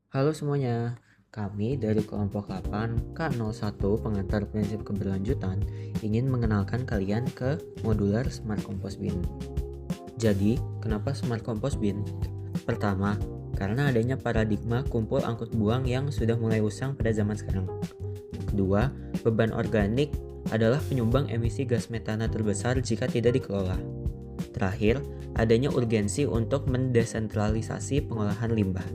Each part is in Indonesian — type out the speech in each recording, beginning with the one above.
Halo semuanya, kami dari kelompok 8 K01 pengantar prinsip keberlanjutan ingin mengenalkan kalian ke modular Smart Compost Bin. Jadi, kenapa Smart Compost Bin? Pertama, karena adanya paradigma kumpul angkut buang yang sudah mulai usang pada zaman sekarang. Kedua, beban organik adalah penyumbang emisi gas metana terbesar jika tidak dikelola. Terakhir, adanya urgensi untuk mendesentralisasi pengolahan limbah.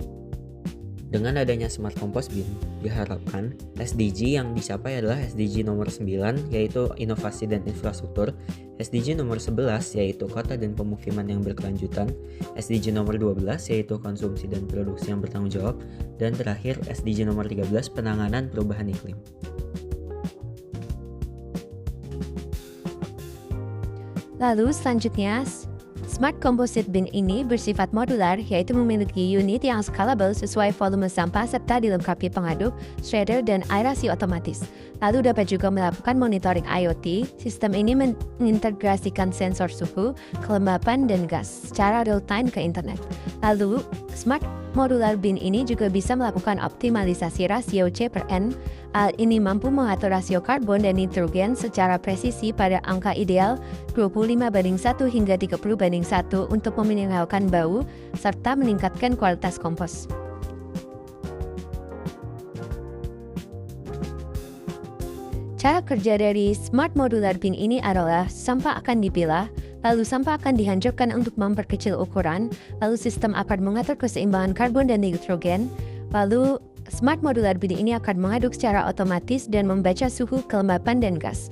Dengan adanya Smart Compost Bin, diharapkan SDG yang dicapai adalah SDG nomor 9 yaitu inovasi dan infrastruktur, SDG nomor 11 yaitu kota dan pemukiman yang berkelanjutan, SDG nomor 12 yaitu konsumsi dan produksi yang bertanggung jawab, dan terakhir SDG nomor 13 penanganan perubahan iklim. Lalu selanjutnya, Smart Composite Bin ini bersifat modular, yaitu memiliki unit yang scalable sesuai volume sampah serta dilengkapi pengaduk, shredder, dan aerasi otomatis. Lalu dapat juga melakukan monitoring IoT. Sistem ini mengintegrasikan sensor suhu, kelembapan, dan gas secara real-time ke internet. Lalu, Smart Modular Bin ini juga bisa melakukan optimalisasi rasio C/N. Hal ini mampu mengatur rasio karbon dan nitrogen secara presisi pada angka ideal 25:1 hingga 30:1 untuk meminimalkan bau serta meningkatkan kualitas kompos. Cara kerja dari Smart Modular Bin ini adalah sampah akan dipilah, lalu sampah akan dihancurkan untuk memperkecil ukuran, lalu sistem akan mengatur keseimbangan karbon dan nitrogen, lalu Smart Modular Bin ini akan mengaduk secara otomatis dan membaca suhu, kelembapan, dan gas.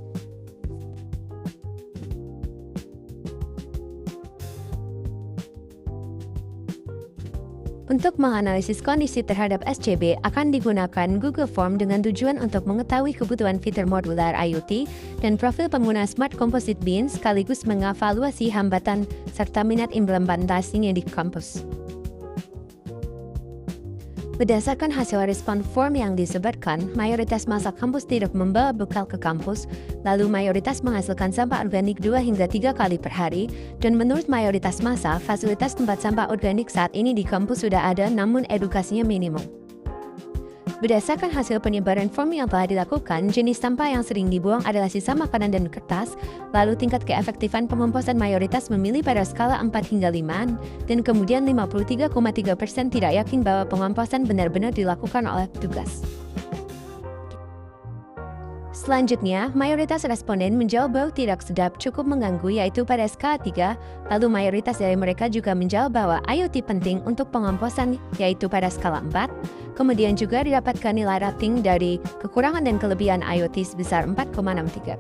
Untuk menganalisis kondisi terhadap SCB akan digunakan Google Form dengan tujuan untuk mengetahui kebutuhan fitur modular IoT dan profil pengguna Smart Composite Bin sekaligus mengevaluasi hambatan serta minat implementasinya di kampus. Berdasarkan hasil respon form yang disebarkan, mayoritas masa kampus tidak membawa bekal ke kampus, lalu mayoritas menghasilkan sampah organik 2 hingga 3 kali per hari, dan menurut mayoritas masa, fasilitas tempat sampah organik saat ini di kampus sudah ada namun edukasinya minimum. Berdasarkan hasil penyebaran form yang telah dilakukan, jenis sampah yang sering dibuang adalah sisa makanan dan kertas, lalu tingkat keefektifan pengomposan mayoritas memilih pada skala 4 hingga 5, dan kemudian 53,3% tidak yakin bahwa pengomposan benar-benar dilakukan oleh petugas. Selanjutnya, mayoritas responden menjawab bau tidak sedap cukup mengganggu yaitu pada skala 3, lalu mayoritas dari mereka juga menjawab bahwa IoT penting untuk pengomposan yaitu pada skala 4, kemudian juga didapatkan nilai rating dari kekurangan dan kelebihan IoT sebesar 4,63.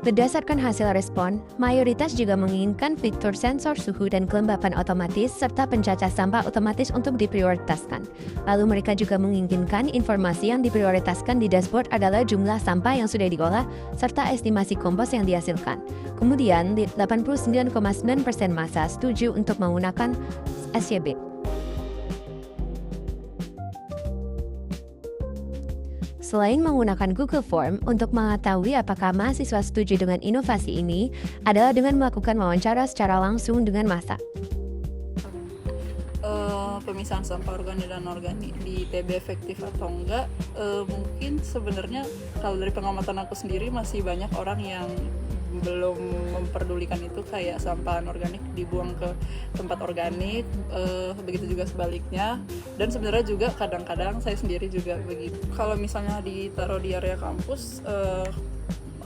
Berdasarkan hasil respon, mayoritas juga menginginkan fitur sensor suhu dan kelembapan otomatis serta pencacah sampah otomatis untuk diprioritaskan. Lalu mereka juga menginginkan informasi yang diprioritaskan di dashboard adalah jumlah sampah yang sudah diolah serta estimasi kompos yang dihasilkan. Kemudian, 89,9% massa setuju untuk menggunakan SCB. Selain menggunakan Google Form, untuk mengetahui apakah mahasiswa setuju dengan inovasi ini adalah dengan melakukan wawancara secara langsung dengan massa. Pemisahan sampah organik dan organik di TB efektif atau enggak, mungkin sebenarnya kalau dari pengamatan aku sendiri masih banyak orang yang belum memperdulikan itu, kayak sampah anorganik dibuang ke tempat organik, begitu juga sebaliknya. Dan sebenarnya juga kadang-kadang saya sendiri juga begitu. Kalau misalnya ditaruh di area kampus,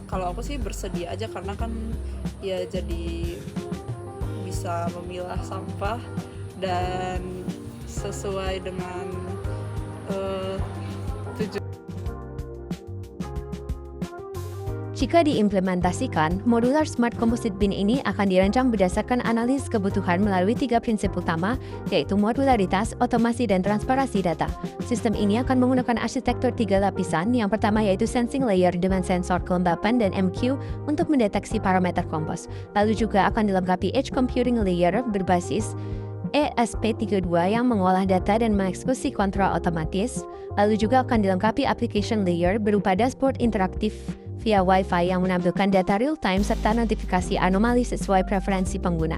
kalau aku sih bersedia aja karena kan ya jadi bisa memilah sampah dan sesuai dengan tujuan. Jika diimplementasikan, modular Smart Composite Bin ini akan dirancang berdasarkan analisis kebutuhan melalui 3 prinsip utama, yaitu modularitas, otomasi, dan transparansi data. Sistem ini akan menggunakan arsitektur 3 lapisan. Yang pertama yaitu sensing layer dengan sensor kelembapan dan MQ untuk mendeteksi parameter kompos. Lalu juga akan dilengkapi edge computing layer berbasis ESP32 yang mengolah data dan mengeksekusi kontrol otomatis. Lalu juga akan dilengkapi application layer berupa dashboard interaktif via Wi-Fi yang menampilkan data real-time serta notifikasi anomali sesuai preferensi pengguna.